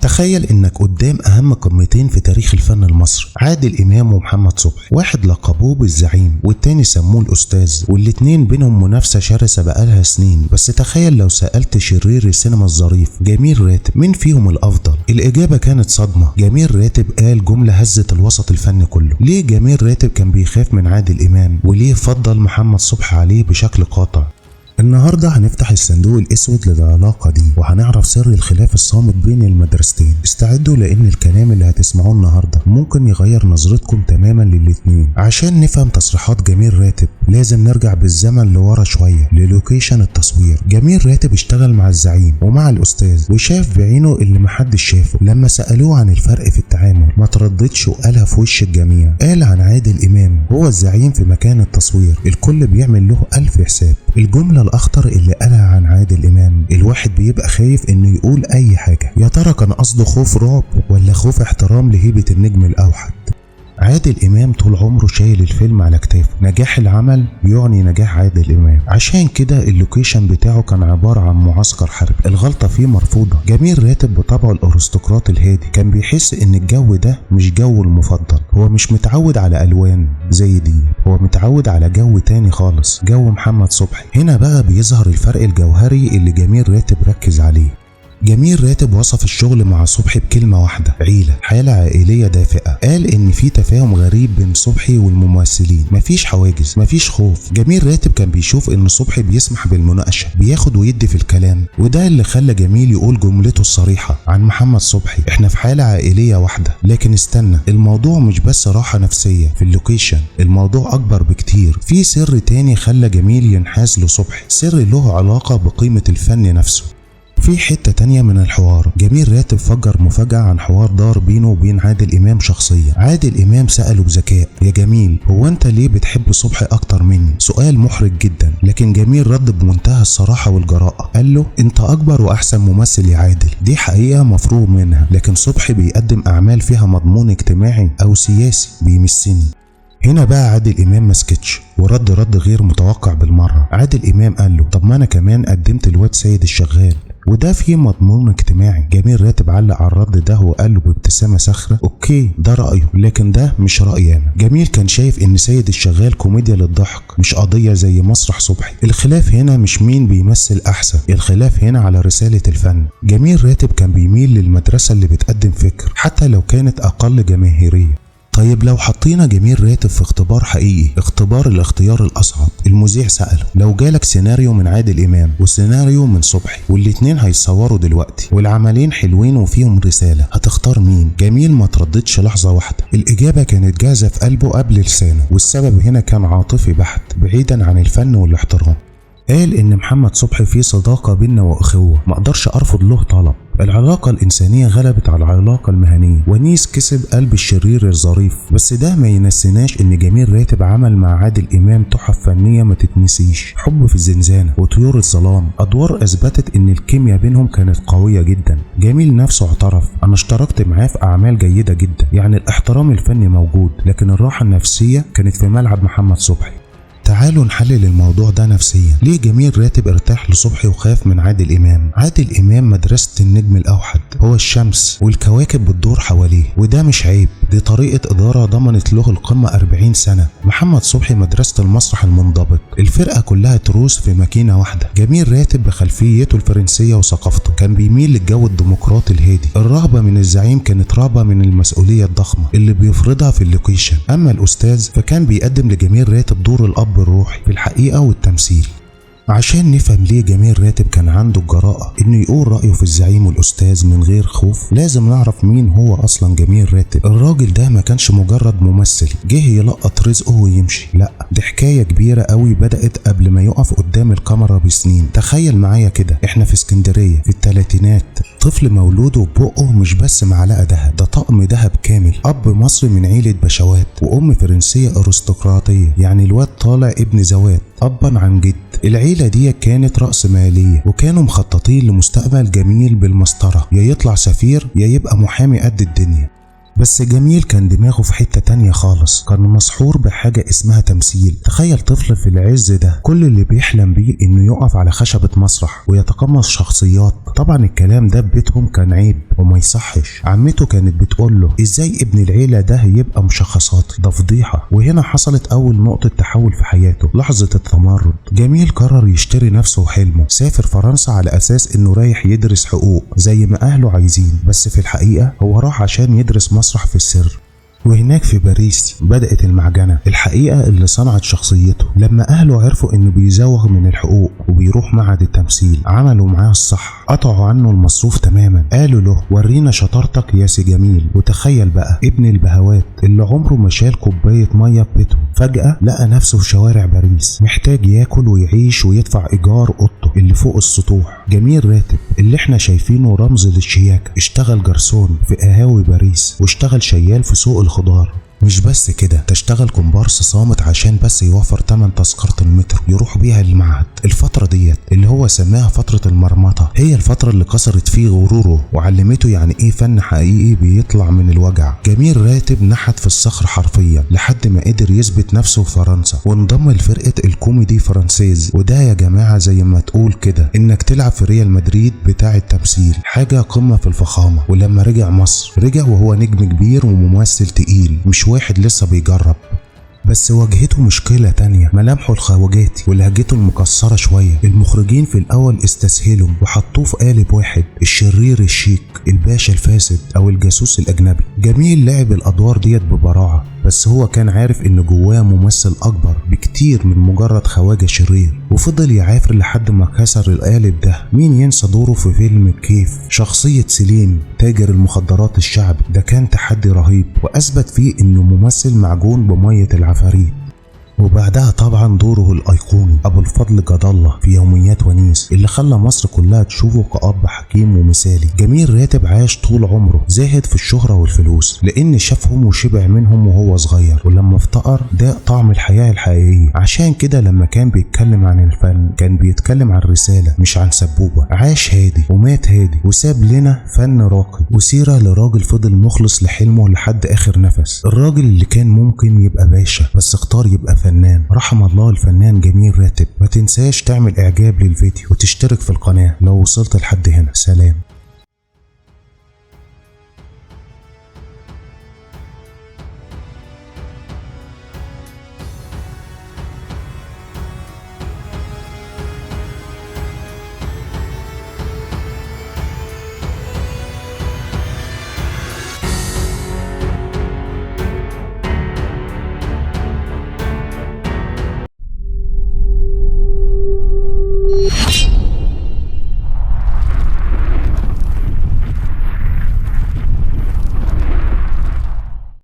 تخيل انك قدام اهم قمتين في تاريخ الفن المصري، عادل امام ومحمد صبحي. واحد لقبوه بالزعيم والتاني سموه الاستاذ، والاتنين بينهم منافسه شرسه بقالها سنين. بس تخيل لو سالت شرير السينما الظريف جميل راتب مين فيهم الافضل، الاجابه كانت صدمه. جميل راتب قال جمله هزت الوسط الفني كله. ليه جميل راتب كان بيخاف من عادل امام، وليه فضل محمد صبحي عليه بشكل قاطع؟ النهارده هنفتح الصندوق الاسود للعلاقه دي، وهنعرف سر الخلاف الصامت بين المدرستين. استعدوا لان الكلام اللي هتسمعوه النهارده ممكن يغير نظرتكم تماما للاتنين. عشان نفهم تصريحات جميل راتب لازم نرجع بالزمن لورا شويه للوكيشن التصوير. جميل راتب اشتغل مع الزعيم ومع الاستاذ وشاف بعينه اللي محدش شافه. لما سالوه عن الفرق في التعامل ما ترددش وقالها في وش الجميع. قال عن عادل امام هو الزعيم في مكان التصوير، الكل بيعمل له 1000 حساب. الجمله الاخطر اللي قالها عن عادل امام، الواحد بيبقى خايف انه يقول اي حاجه. يا ترى كان قصده خوف رعب ولا خوف احترام لهيبه النجم الاوحد؟ عادل امام طول عمره شايل الفيلم على كتافه. نجاح العمل بيعني نجاح عادل امام، عشان كده اللوكيشن بتاعه كان عباره عن معسكر حربي، الغلطه فيه مرفوضه. جميل راتب بطبعه الارستقراط الهادي كان بيحس ان الجو ده مش جو المفضل. هو مش متعود على الوان زي دي، هو متعود على جو تاني خالص، جو محمد صبحي. هنا بقى بيظهر الفرق الجوهري اللي جميل راتب ركز عليه. جميل راتب وصف الشغل مع صبحي بكلمة واحدة: عيلة، حالة عائلية دافئة. قال ان في تفاهم غريب بين صبحي والممثلين، مفيش حواجز، مفيش خوف. جميل راتب كان بيشوف ان صبحي بيسمح بالمناقشة، بياخد ويدي في الكلام، وده اللي خلى جميل يقول جملته الصريحة عن محمد صبحي: احنا في حالة عائلية واحدة. لكن استنى، الموضوع مش بس راحة نفسية في اللوكيشن، الموضوع اكبر بكتير. في سر تاني خلى جميل ينحاز لصبحي، سر له علاقة بقيمة الفن نفسه. في حتة تانية من الحوار جميل راتب فجر مفاجأة عن حوار دار بينه وبين عادل امام شخصيا. عادل امام سأله بذكاء: يا جميل، هو انت ليه بتحب صبحي اكتر مني؟ سؤال محرج جدا، لكن جميل رد بمنتهى الصراحة والجراءة. قال له: انت اكبر واحسن ممثل يا عادل، دي حقيقة مفروغ منها، لكن صبحي بيقدم اعمال فيها مضمون اجتماعي او سياسي بيمسني. هنا بقى عادل امام مسكتش ورد غير متوقع بالمرة. عادل امام قال له: طب ما انا كمان قدمت الواد سيد الشغال وده فيه مضمون اجتماعي. جميل راتب علق على الرد ده وقال له بابتسامة ساخرة: اوكي ده رأيه، لكن ده مش رأيي انا. جميل كان شايف ان سيد الشغال كوميديا للضحك مش قضية زي مسرح صبحي. الخلاف هنا مش مين بيمثل احسن، الخلاف هنا على رسالة الفن. جميل راتب كان بيميل للمدرسة اللي بتقدم فكر حتى لو كانت اقل جماهيرية. طيب لو حطينا جميل راتب في اختبار حقيقي، اختبار الاختيار الاصعب، المذيع سأله: لو جالك سيناريو من عادل امام وسيناريو من صبحي والاتنين هيتصوروا دلوقتي والعملين حلوين وفيهم رسالة، هتختار مين؟ جميل ما ترددش لحظة واحدة، الاجابة كانت جاهزة في قلبه قبل لسانه، والسبب هنا كان عاطفي بحت بعيدا عن الفن والاحترام. قال ان محمد صبحي فيه صداقة بينا واخوة، ما اقدرش ارفض له طلب. العلاقة الإنسانية غلبت على العلاقة المهنية، ونيس كسب قلب الشرير الظريف. بس ده ما ينسيناش إن جميل راتب عمل مع عادل إمام تحف فنية ما تتنسيش: حب في الزنزانة وطيور الظلام، أدوار أثبتت إن الكيمياء بينهم كانت قوية جدا. جميل نفسه اعترف: أنا اشتركت معاه في أعمال جيدة جدا. يعني الاحترام الفني موجود، لكن الراحة النفسية كانت في ملعب محمد صبحي. تعالوا نحلل الموضوع ده نفسيا. ليه جميل راتب ارتاح لصبحي وخاف من عادل امام؟ عادل امام مدرسة النجم الاوحد، هو الشمس والكواكب بتدور حواليه، وده مش عيب، دي طريقة ادارة ضمنت له القمة 40 سنة. محمد صبحي مدرسة المسرح المنضبط، الفرقة كلها تروس في ماكينة واحدة. جميل راتب بخلفيته الفرنسية وثقافته كان بيميل للجو الديمقراطي الهادي. الرهبة من الزعيم كانت رهبة من المسؤولية الضخمة اللي بيفرضها في اللوكيشن. اما الاستاذ فكان بيقدم لجميل راتب دور الاب الروحي في الحقيقة والتمثيل. عشان نفهم ليه جميل راتب كان عنده الجراءة انه يقول رأيه في الزعيم والاستاذ من غير خوف، لازم نعرف مين هو اصلا جميل راتب. الراجل ده ما كانش مجرد ممثل جه يلقط رزقه ويمشي، لا، دي حكاية كبيرة قوي بدأت قبل ما يقف قدام الكاميرا بسنين. تخيل معايا كده، احنا في اسكندرية في الثلاثينات، طفل مولود وبقه مش بس معلقة دهب، ده طقم دهب كامل. اب مصري من عيلة بشوات وام فرنسية ارستقراطية، يعني الواد طالع ابن زوات ابا عن جد. العيلة دي كانت رأس مالية وكانوا مخططين لمستقبل جميل بالمسطرة، يا يطلع سفير يا يبقى محامي قد الدنيا. بس جميل كان دماغه في حتة تانية خالص، كان مسحور بحاجة اسمها تمثيل. تخيل طفل في العز ده كل اللي بيحلم بيه انه يقف على خشبة مسرح ويتقمص شخصيات. طبعا الكلام ده ببيتهم كان عيب وما يصحش. عمته كانت بتقول له ازاي ابن العيلة ده يبقى مشخصاتي، ده فضيحة. وهنا حصلت اول نقطة تحول في حياته، لحظة التمرد. جميل قرر يشتري نفسه وحلمه، سافر فرنسا على اساس انه رايح يدرس حقوق زي ما اهله عايزين، بس في الحقيقة هو راح عشان يدرس مسرح في السر. وهناك في باريس بدأت المعجنة الحقيقة اللي صنعت شخصيته. لما أهله عرفوا إنه بيزوغ من الحقوق وبيروح معهد التمثيل، عملوا معاه الصح، قطعوا عنه المصروف تماما. قالوا له ورينا شطارتك يا سي جميل. وتخيل بقى ابن البهوات اللي عمره ما شال كوباية مية في بيته، فجأة لقى نفسه في شوارع باريس محتاج ياكل ويعيش ويدفع إيجار أوضته اللي فوق السطوح. جميل راتب اللي احنا شايفينه رمز للشياكة اشتغل جرسون في قهاوي باريس، واشتغل شيال في سوق الخضار. مش بس كده، تشتغل كومبارس صامت عشان بس يوفر تمن تذكرة المترو يروح بيها للمعهد. الفترة ديت اللي هو سماها فترة المرمطة هي الفترة اللي كسرت فيه غروره وعلمته يعني ايه فن حقيقي بيطلع من الوجع. جميل راتب نحت في الصخر حرفيا لحد ما قدر يثبت نفسه في فرنسا وانضم لفرقة الكوميدي فرانسيز. وده يا جماعة زي ما تقول كده انك تلعب في ريال مدريد بتاع التمثيل، حاجة قمة في الفخامة. ولما رجع مصر رجع وهو نجم كبير وممثل تقيل، مش واحد لسه بيجرب. بس واجهته مشكلة تانية، ملامحه الخواجاتي ولهجته المكسرة شوية. المخرجين في الأول استسهلوا وحطوه في قالب واحد، الشرير الشيك، الباشا الفاسد أو الجاسوس الأجنبي. جميل لعب الأدوار ديت ببراعة، بس هو كان عارف إن جواه ممثل أكبر بكتير من مجرد خواجة شرير، وفضل يعافر لحد ما كسر القالب ده. مين ينسى دوره في فيلم كيف، شخصية سليم تاجر المخدرات الشعبي، ده كان تحدي رهيب وأثبت فيه إنه ممثل معجون بمية العفاريت. وبعدها طبعا دوره الايقوني ابو الفضل جد الله في يوميات ونيس اللي خلى مصر كلها تشوفه كأب حكيم ومثالي. جميل راتب عاش طول عمره زاهد في الشهرة والفلوس لان شافهم وشبع منهم وهو صغير، ولما افتقر داق طعم الحياة الحقيقية. عشان كده لما كان بيتكلم عن الفن كان بيتكلم عن رسالة مش عن سبوبة. عاش هادي ومات هادي وساب لنا فن راقي وسيرة لراجل فضل مخلص لحلمه لحد اخر نفس. الراجل اللي كان ممكن يبقى باشا بس اختار يبقى فنان. رحم الله الفنان جميل راتب. ما تنساش تعمل اعجاب للفيديو وتشترك في القناة لو وصلت لحد هنا. سلام.